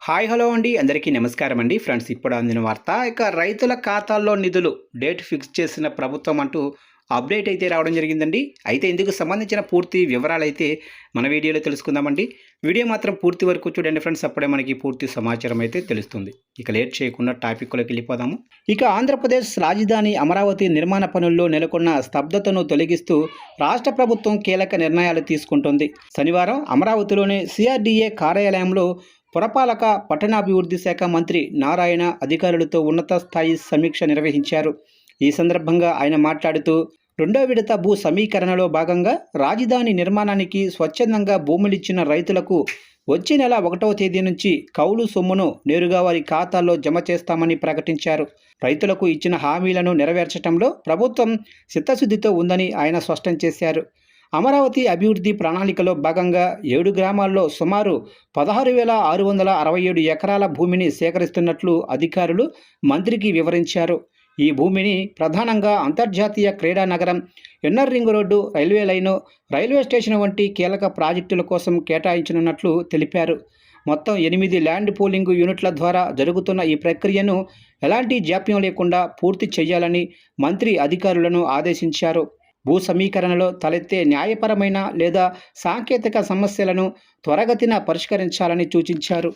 Hi hello అండి అందరికీ నమస్కారం అండి ఫ్రెండ్స్. ఇప్పుడు అందిన వార్త, ఇక రైతుల ఖాతాల్లో నిధులు డేట్ ఫిక్స్ చేసిన ప్రభుత్వం అంటూ అప్డేట్ అయితే రావడం జరిగిందండి. అయితే ఇందుకు సంబంధించిన పూర్తి వివరాలు అయితే మన వీడియోలో తెలుసుకుందామండి. వీడియో మాత్రం పూర్తి వరకు చూడండి ఫ్రెండ్స్, అప్పుడే మనకి పూర్తి సమాచారం అయితే తెలుస్తుంది. ఇక లేట్ చేయకుండా టాపిక్లోకి వెళ్ళిపోదాము. ఇక ఆంధ్రప్రదేశ్ రాజధాని అమరావతి నిర్మాణ పనుల్లో నెలకొన్న స్తబ్దతను తొలగిస్తూ రాష్ట్ర ప్రభుత్వం కీలక నిర్ణయాలు తీసుకుంటుంది. శనివారం అమరావతిలోని సిఆర్డీఏ కార్యాలయంలో పురపాలక పట్టణాభివృద్ధి శాఖ మంత్రి నారాయణ అధికారులతో ఉన్నత స్థాయి సమీక్ష నిర్వహించారు. ఈ సందర్భంగా ఆయన మాట్లాడుతూ, రెండో విడత భూ సమీకరణలో భాగంగా రాజధాని నిర్మాణానికి స్వచ్ఛందంగా భూములిచ్చిన రైతులకు వచ్చే నెల 1వ తేదీ నుంచి కౌలు సొమ్మును నేరుగా వారి ఖాతాల్లో జమ చేస్తామని ప్రకటించారు. రైతులకు ఇచ్చిన హామీలను నెరవేర్చడంలో ప్రభుత్వం చిత్తశుద్ధితో ఉందని ఆయన స్పష్టం చేశారు. అమరావతి అభివృద్ధి ప్రణాళికలో భాగంగా 7 గ్రామాల్లో సుమారు 16,667 ఎకరాల భూమిని సేకరిస్తున్నట్లు అధికారులు మంత్రికి వివరించారు. ఈ భూమిని ప్రధానంగా అంతర్జాతీయ క్రీడా నగరం, inner ring road, railway line, railway station వంటి కీలక ప్రాజెక్టుల కోసం కేటాయించనున్నట్లు తెలిపారు. మొత్తం 8 ల్యాండ్ పూలింగ్ యూనిట్ల ద్వారా జరుగుతున్న ఈ ప్రక్రియను ఎలాంటి జాప్యం లేకుండా పూర్తి చేయాలని మంత్రి అధికారులను ఆదేశించారు. భూ సమీకరణలో తలెత్తే న్యాయపరమైన లేదా సాంకేతిక సమస్యలను త్వరగతిన పరిష్కరించాలని సూచించారు.